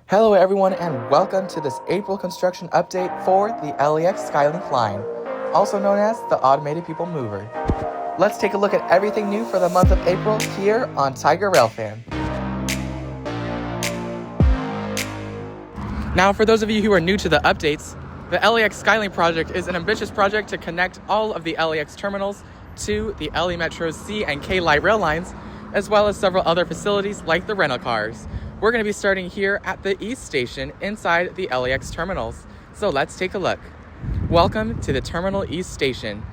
Hello everyone and welcome to this April construction update for the LAX Skylink line, also known as the Automated People Mover. Let's take a look at everything new for the month of April here on Tiger Railfan. Now for those of you who are new to the updates, the LAX Skylink project is an ambitious project to connect all of the LAX terminals to the LA Metro's C and K light rail lines, as well as several other facilities like the rental cars. We're going to be starting here at the East Station inside the LAX terminals. So let's take a look. Welcome to the Terminal East Station.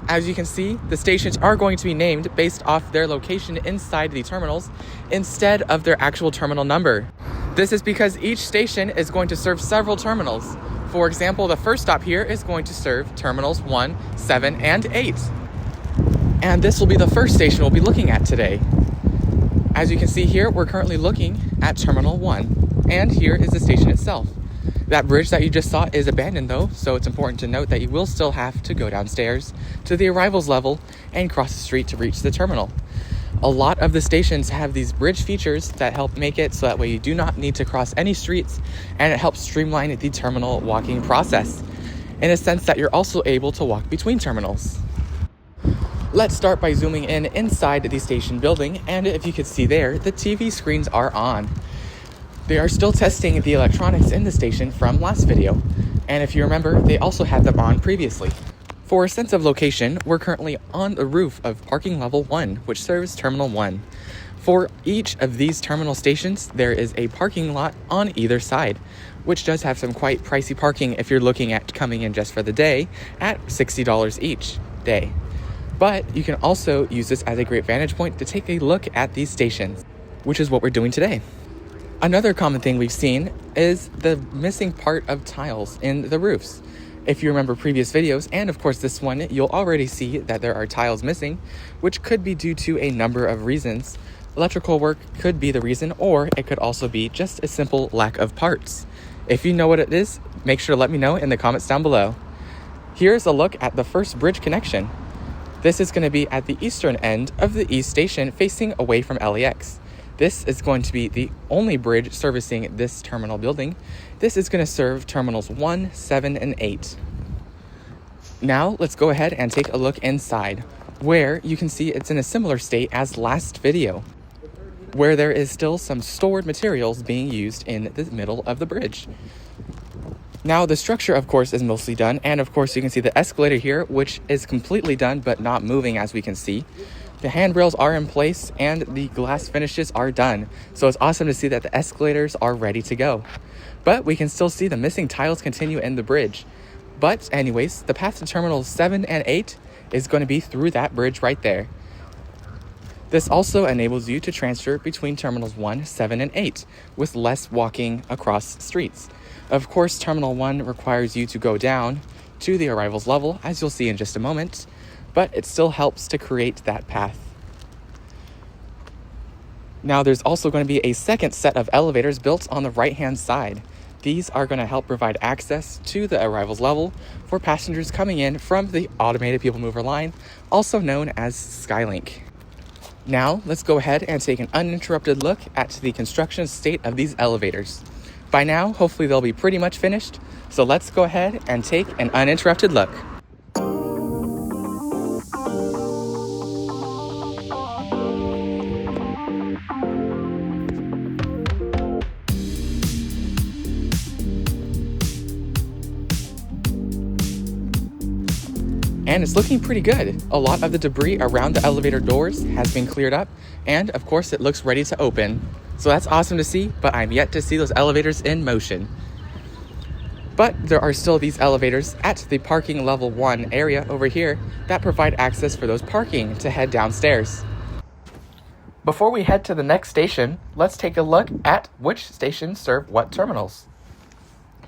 As you can see, the stations are going to be named based off their location inside the terminals instead of their actual terminal number. This is because each station is going to serve several terminals. For example, the first stop here is going to serve terminals 1, 7, and 8. And this will be the first station we'll be looking at today. As you can see here, we're currently looking at Terminal 1, and here is the station itself. That bridge that you just saw is abandoned though, so it's important to note that you will still have to go downstairs to the arrivals level and cross the street to reach the terminal. A lot of the stations have these bridge features that help make it so that way you do not need to cross any streets, and it helps streamline the terminal walking process in a sense that you're also able to walk between terminals. Let's start by zooming in inside the station building, and if you could see there, the TV screens are on. They are still testing the electronics in the station from last video, and if you remember, they also had them on previously. For a sense of location, we're currently on the roof of parking level 1, which serves Terminal 1. For each of these terminal stations, there is a parking lot on either side, which does have some quite pricey parking if you're looking at coming in just for the day at $60 each day. But you can also use this as a great vantage point to take a look at these stations, which is what we're doing today. Another common thing we've seen is the missing part of tiles in the roofs. If you remember previous videos, and of course this one, you'll already see that there are tiles missing, which could be due to a number of reasons. Electrical work could be the reason, or it could also be just a simple lack of parts. If you know what it is, make sure to let me know in the comments down below. Here's a look at the first bridge connection. This is going to be at the eastern end of the East Station facing away from LAX. This is going to be the only bridge servicing this terminal building. This is going to serve terminals 1, 7, and 8. Now let's go ahead and take a look inside, where you can see it's in a similar state as last video, where there is still some stored materials being used in the middle of the bridge. Now the structure of course is mostly done, and of course you can see the escalator here, which is completely done but not moving, as we can see. The handrails are in place and the glass finishes are done, so it's awesome to see that the escalators are ready to go. But we can still see the missing tiles continue in the bridge. But anyways, the path to terminals 7 and 8 is going to be through that bridge right there. This also enables you to transfer between terminals 1, 7, and 8 with less walking across streets. Of course, Terminal 1 requires you to go down to the arrivals level, as you'll see in just a moment, but it still helps to create that path. Now there's also going to be a second set of elevators built on the right-hand side. These are going to help provide access to the arrivals level for passengers coming in from the Automated People Mover line, also known as Skylink. Now let's go ahead and take an uninterrupted look at the construction state of these elevators. By now, hopefully they'll be pretty much finished, so let's go ahead and take an uninterrupted look. And it's looking pretty good. A lot of the debris around the elevator doors has been cleared up, and of course it looks ready to open. So that's awesome to see, but I'm yet to see those elevators in motion. But there are still these elevators at the parking level 1 area over here that provide access for those parking to head downstairs. Before we head to the next station, let's take a look at which stations serve what terminals.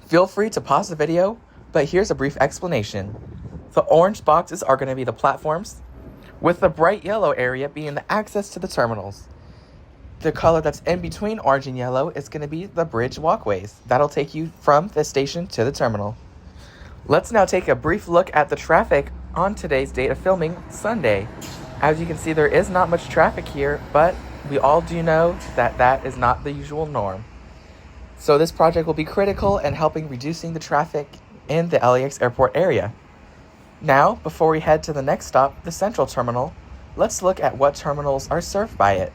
Feel free to pause the video, but here's a brief explanation. The orange boxes are going to be the platforms, with the bright yellow area being the access to the terminals. The color that's in between orange and yellow is going to be the bridge walkways. That'll take you from the station to the terminal. Let's now take a brief look at the traffic on today's date of filming, Sunday. As you can see, there is not much traffic here, but we all do know that that is not the usual norm. So this project will be critical in helping reducing the traffic in the LAX Airport area. Now, before we head to the next stop, the Central Terminal, let's look at what terminals are served by it.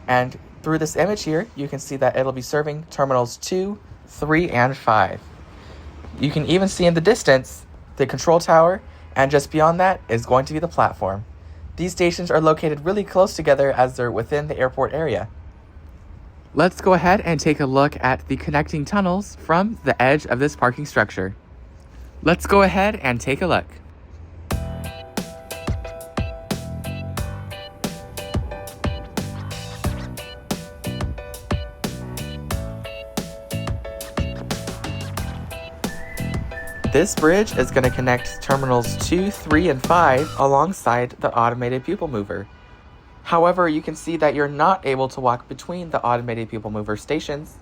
And through this image here, you can see that it'll be serving terminals 2, 3, and 5. You can even see in the distance the control tower, and just beyond that is going to be the platform. These stations are located really close together as they're within the airport area. Let's go ahead and take a look at the connecting tunnels from the edge of this parking structure. Let's go ahead and take a look. This bridge is going to connect terminals 2, 3, and 5 alongside the automated pupil mover. However, you can see that you're not able to walk between the automated pupil mover stations.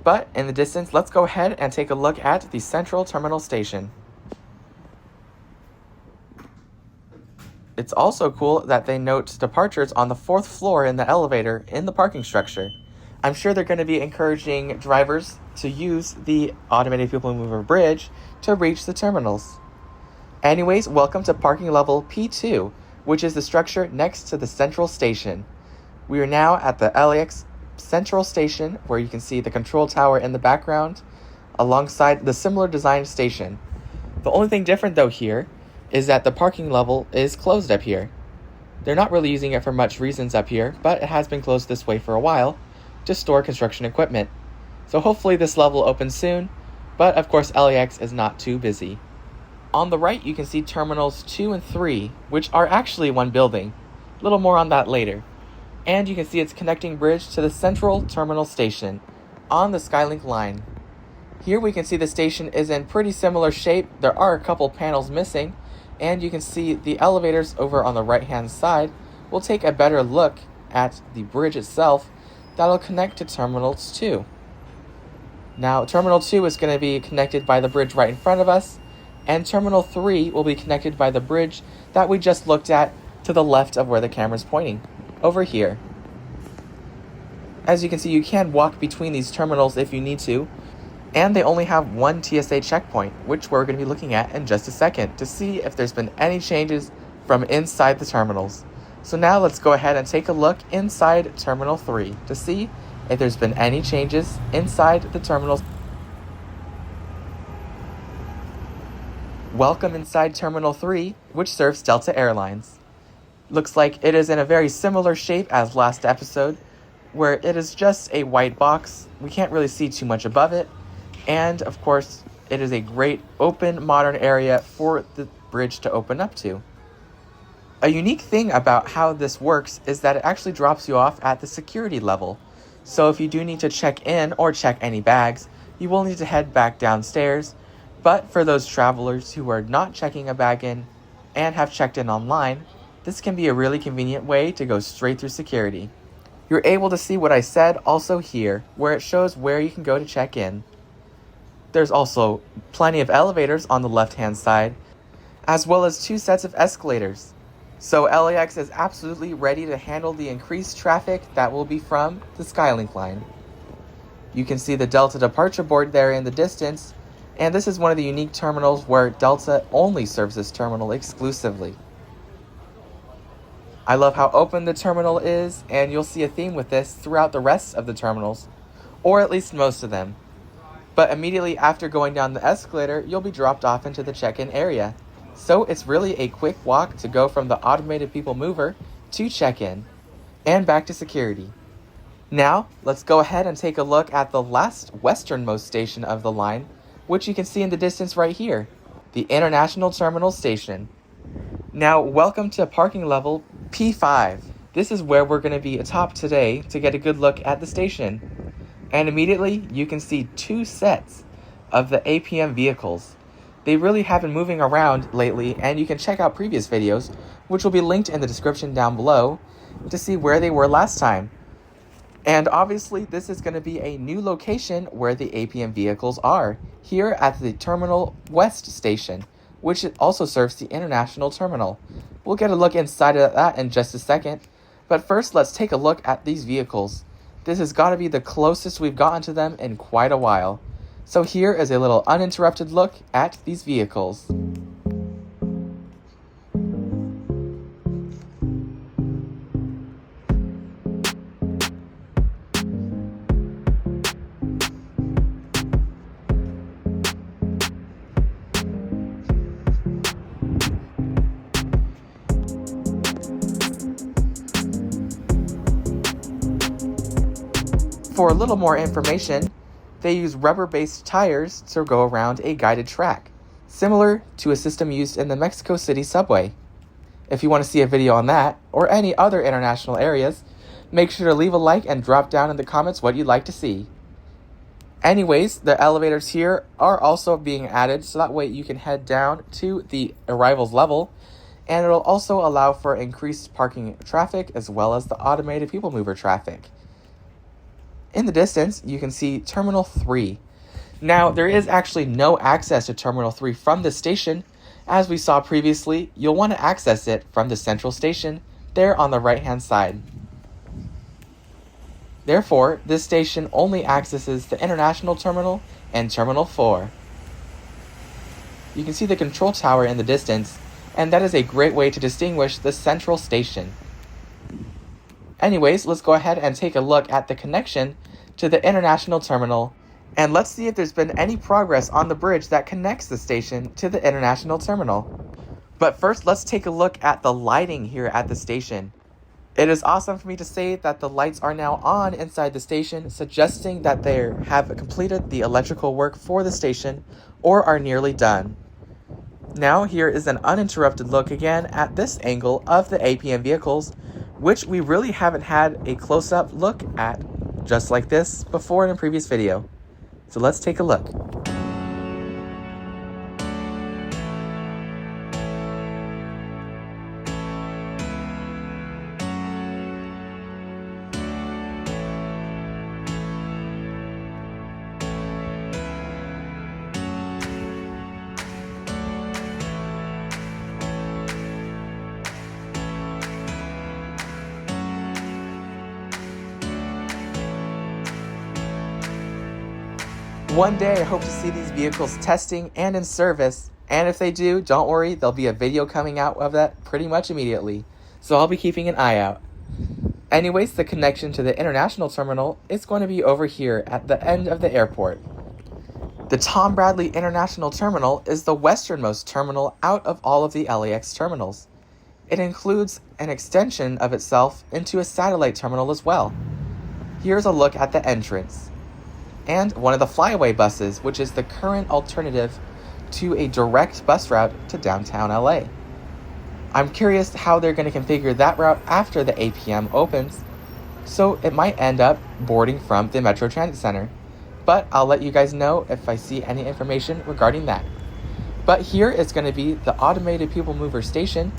But in the distance, let's go ahead and take a look at the Central Terminal Station. It's also cool that they note departures on the 4th floor in the elevator in the parking structure. I'm sure they're going to be encouraging drivers to use the automated pupil mover bridge to reach the terminals. Anyways, welcome to parking level P2, which is the structure next to the Central Station. We are now at the LAX Central Station, where you can see the control tower in the background alongside the similar designed station. The only thing different though here is that the parking level is closed up here. They're not really using it for much reasons up here, but it has been closed this way for a while to store construction equipment. So hopefully this level opens soon, but of course LAX is not too busy. On the right you can see terminals 2 and 3, which are actually one building. A little more on that later. And you can see its connecting bridge to the Central Terminal Station on the Skylink line. Here we can see the station is in pretty similar shape. There are a couple panels missing, and you can see the elevators over on the right hand side. We'll take a better look at the bridge itself that'll connect to Terminals 2. Now, Terminal 2 is going to be connected by the bridge right in front of us, and Terminal 3 will be connected by the bridge that we just looked at to the left of where the camera's pointing, over here. As you can see, you can walk between these terminals if you need to, and they only have one TSA checkpoint, which we're going to be looking at in just a second to see if there's been any changes from inside the terminals. So now let's go ahead and take a look inside Terminal 3 to see if there's been any changes inside the terminals. Welcome inside Terminal 3, which serves Delta Airlines. Looks like it is in a very similar shape as last episode, where it is just a white box. We can't really see too much above it. And of course, it is a great open modern area for the bridge to open up to. A unique thing about how this works is that it actually drops you off at the security level. So if you do need to check in or check any bags, you will need to head back downstairs. But for those travelers who are not checking a bag in and have checked in online, this can be a really convenient way to go straight through security. You're able to see what I said also here, where it shows where you can go to check in. There's also plenty of elevators on the left-hand side, as well as 2 sets of escalators. So LAX is absolutely ready to handle the increased traffic that will be from the Skylink line. You can see the Delta departure board there in the distance, and this is one of the unique terminals where Delta only serves this terminal exclusively. I love how open the terminal is, and you'll see a theme with this throughout the rest of the terminals, or at least most of them. But immediately after going down the escalator, you'll be dropped off into the check-in area. So it's really a quick walk to go from the automated people mover to check-in and back to security. Now, let's go ahead and take a look at the last westernmost station of the line, which you can see in the distance right here, the International Terminal Station. Now, welcome to parking level P5. This is where we're going to be atop today to get a good look at the station. And immediately, you can see 2 sets of the APM vehicles. They really have been moving around lately, and you can check out previous videos, which will be linked in the description down below, to see where they were last time. And obviously, this is going to be a new location where the APM vehicles are, here at the Terminal West Station, which also serves the International Terminal. We'll get a look inside of that in just a second, but first let's take a look at these vehicles. this has got to be the closest we've gotten to them in quite a while. So here is a little uninterrupted look at these vehicles. For a little more information, they use rubber-based tires to go around a guided track, similar to a system used in the Mexico City subway. If you want to see a video on that, or any other international areas, make sure to leave a like and drop down in the comments what you'd like to see. Anyways, the elevators here are also being added so that way you can head down to the arrivals level, and it'll also allow for increased parking traffic as well as the automated people mover traffic. In the distance, you can see Terminal 3. Now, there is actually no access to Terminal 3 from this station. As we saw previously, you'll want to access it from the central station, there on the right-hand side. Therefore, this station only accesses the International Terminal and Terminal 4. You can see the control tower in the distance, and that is a great way to distinguish the central station. Anyways, let's go ahead and take a look at the connection to the International Terminal, and let's see if there's been any progress on the bridge that connects the station to the International Terminal. But first, let's take a look at the lighting here at the station. It is awesome for me to say that the lights are now on inside the station, suggesting that they have completed the electrical work for the station or are nearly done. Now, here is an uninterrupted look again at this angle of the APM vehicles, which we really haven't had a close-up look at just like this before in a previous video. So let's take a look. One day I hope to see these vehicles testing and in service, and if they do, don't worry, there'll be a video coming out of that pretty much immediately, so I'll be keeping an eye out. Anyways, the connection to the International Terminal is going to be over here at the end of the airport. The Tom Bradley International Terminal is the westernmost terminal out of all of the LAX terminals. It includes an extension of itself into a satellite terminal as well. Here's a look at the entrance. And one of the flyaway buses, which is the current alternative to a direct bus route to downtown LA. I'm curious how they're going to configure that route after the APM opens, so it might end up boarding from the Metro Transit Center. But I'll let you guys know if I see any information regarding that. But here is going to be the automated people mover station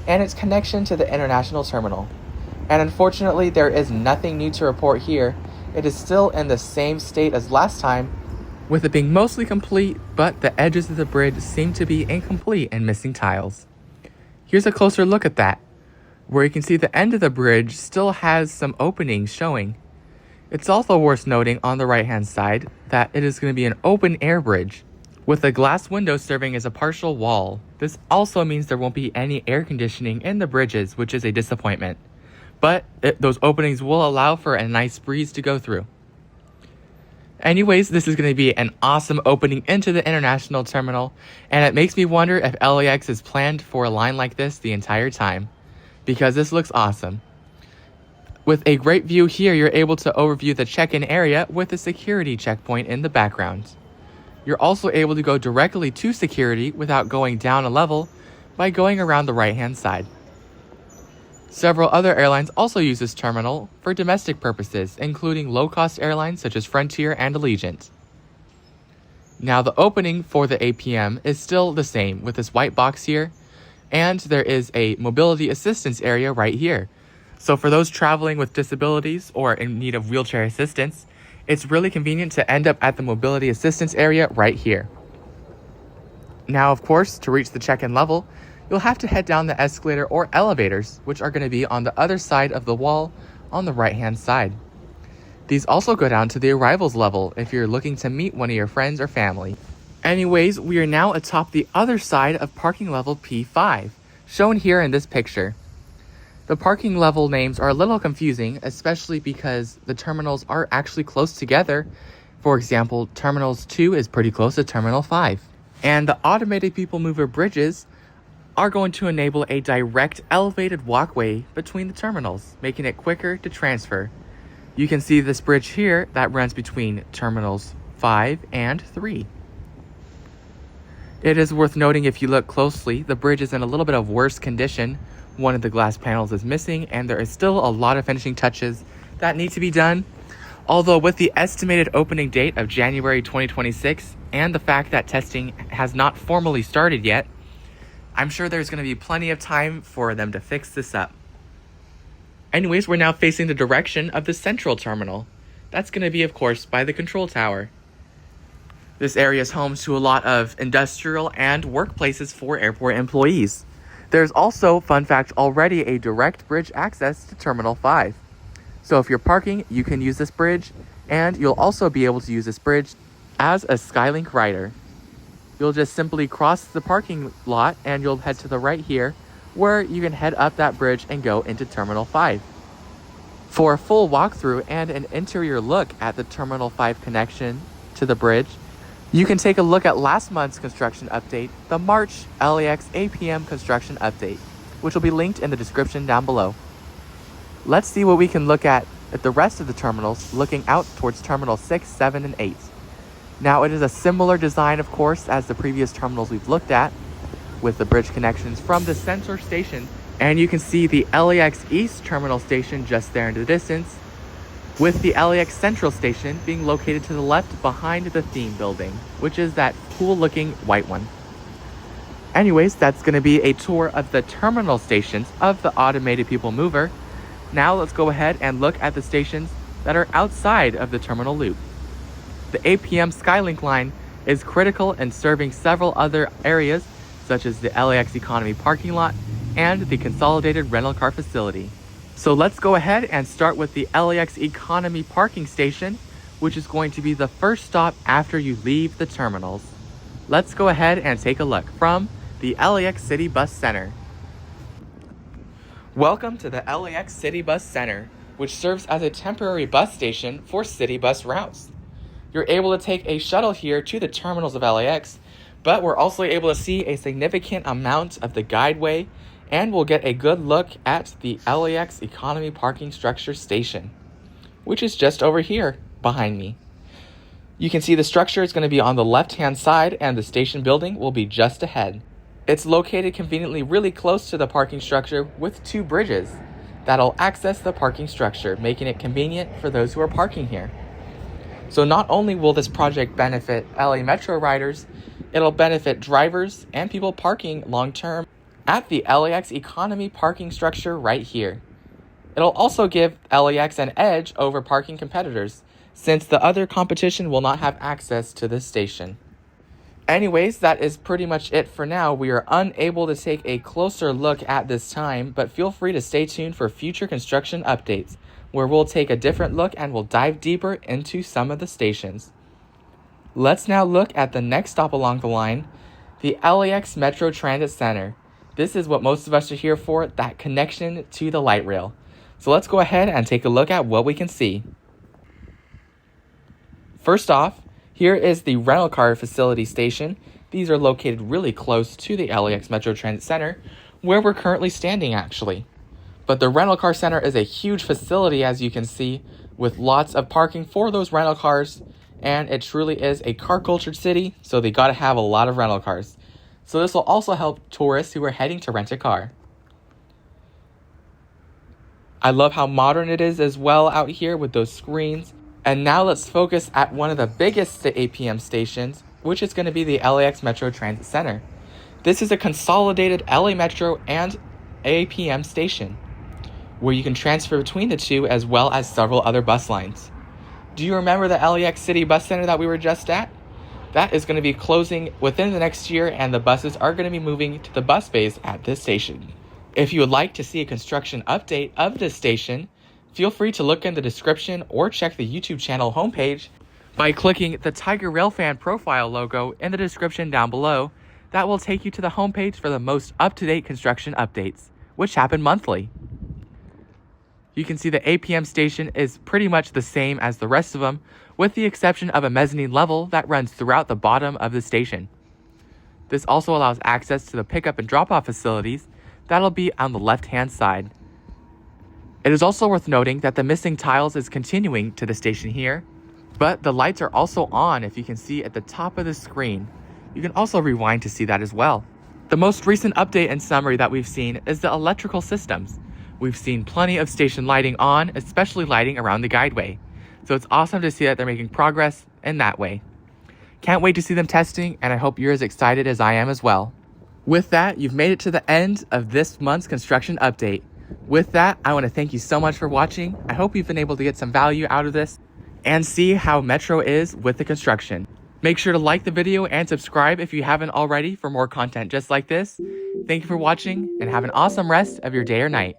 and its connection to the International Terminal. And unfortunately, there is nothing new to report here. It is still in the same state as last time, with it being mostly complete, but the edges of the bridge seem to be incomplete and missing tiles. Here's a closer look at that, where you can see the end of the bridge still has some openings showing. It's also worth noting on the right hand side that it is going to be an open air bridge, with a glass window serving as a partial wall. This also means there won't be any air conditioning in the bridges, which is a disappointment. But those openings will allow for a nice breeze to go through. Anyways, this is going to be an awesome opening into the International Terminal, and it makes me wonder if LAX is planned for a line like this the entire time, because this looks awesome. With a great view here, you're able to overview the check-in area with a security checkpoint in the background. You're also able to go directly to security without going down a level by going around the right-hand side. Several other airlines also use this terminal for domestic purposes, including low-cost airlines such as Frontier and Allegiant. Now, the opening for the APM is still the same with this white box here, and there is a mobility assistance area right here. So for those traveling with disabilities or in need of wheelchair assistance, it's really convenient to end up at the mobility assistance area right here. Now, of course, to reach the check-in level, you'll have to head down the escalator or elevators, which are going to be on the other side of the wall on the right-hand side. These also go down to the arrivals level if you're looking to meet one of your friends or family. Anyways, we are now atop the other side of parking level P5, shown here in this picture. The parking level names are a little confusing, especially because the terminals are actually close together. For example, Terminals 2 is pretty close to Terminal 5. And the automated people mover bridges are going to enable a direct elevated walkway between the terminals, making it quicker to transfer. You can see this bridge here that runs between Terminals 5 and 3. It is worth noting, if you look closely, the bridge is in a little bit of worse condition. One of the glass panels is missing, and there is still a lot of finishing touches that need to be done. Although with the estimated opening date of January 2026 and the fact that testing has not formally started yet, I'm sure there's going to be plenty of time for them to fix this up. Anyways, we're now facing the direction of the central terminal. That's going to be, of course, by the control tower. This area is home to a lot of industrial and workplaces for airport employees. There's also, fun fact, already a direct bridge access to Terminal 5. So if you're parking, you can use this bridge, and you'll also be able to use this bridge as a Skylink rider. You'll just simply cross the parking lot and you'll head to the right here, where you can head up that bridge and go into Terminal 5. For a full walkthrough and an interior look at the Terminal 5 connection to the bridge, you can take a look at last month's construction update, the March LAX APM construction update, which will be linked in the description down below. Let's see what we can look at the rest of the terminals, looking out towards Terminal 6, 7, and 8. Now, it is a similar design, of course, as the previous terminals we've looked at, with the bridge connections from the center station, and you can see the LAX East Terminal Station just there in the distance, with the LAX Central Station being located to the left behind the theme building, which is that cool looking white one. Anyways, that's going to be a tour of the terminal stations of the automated people mover. Now let's go ahead and look at the stations that are outside of the terminal loop. The APM Skylink line is critical in serving several other areas, such as the LAX Economy parking lot and the consolidated rental car facility. So let's go ahead and start with the LAX Economy parking station, which is going to be the first stop after you leave the terminals. Let's go ahead and take a look from the LAX City Bus Center. Welcome to the LAX City Bus Center, which serves as a temporary bus station for city bus routes. You're able to take a shuttle here to the terminals of LAX, but we're also able to see a significant amount of the guideway, and we'll get a good look at the LAX Economy parking structure station, which is just over here behind me. You can see the structure is going to be on the left-hand side, and the station building will be just ahead. It's located conveniently really close to the parking structure with two bridges that'll access the parking structure, making it convenient for those who are parking here. So not only will this project benefit LA Metro riders, it'll benefit drivers and people parking long-term at the LAX Economy parking structure right here. It'll also give LAX an edge over parking competitors, since the other competition will not have access to this station. Anyways, that is pretty much it for now. We are unable to take a closer look at this time, but feel free to stay tuned for future construction updates, where we'll take a different look and we'll dive deeper into some of the stations. Let's now look at the next stop along the line, the LAX Metro Transit Center. This is what most of us are here for, that connection to the light rail. So let's go ahead and take a look at what we can see. First off, here is the rental car facility station. These are located really close to the LAX Metro Transit Center, where we're currently standing actually. But the rental car center is a huge facility, as you can see, with lots of parking for those rental cars, and it truly is a car cultured city, so they gotta have a lot of rental cars. So this will also help tourists who are heading to rent a car. I love how modern it is as well out here with those screens. And now let's focus at one of the biggest APM stations, which is going to be the LAX Metro Transit Center. This is a consolidated LA Metro and APM station, where you can transfer between the two as well as several other bus lines. Do you remember the LAX City Bus Center that we were just at? That is going to be closing within the next year, and the buses are going to be moving to the bus bays at this station. If you would like to see a construction update of this station, Feel free to look in the description or check the YouTube channel homepage by clicking the Tiger Railfan profile logo in the description down below. That will take you to the homepage for the most up-to-date construction updates, which happen monthly. You can see the APM station is pretty much the same as the rest of them, with the exception of a mezzanine level that runs throughout the bottom of the station. This also allows access to the pickup and drop-off facilities that'll be on the left-hand side. It is also worth noting that the missing tiles is continuing to the station here, but the lights are also on if you can see at the top of the screen. You can also rewind to see that as well. The most recent update and summary that we've seen is the electrical systems. We've seen plenty of station lighting on, especially lighting around the guideway. So it's awesome to see that they're making progress in that way. Can't wait to see them testing, and I hope you're as excited as I am as well. With that, you've made it to the end of this month's construction update. With that, I want to thank you so much for watching. I hope you've been able to get some value out of this and see how Metro is with the construction. Make sure to like the video and subscribe if you haven't already for more content just like this. Thank you for watching, and have an awesome rest of your day or night.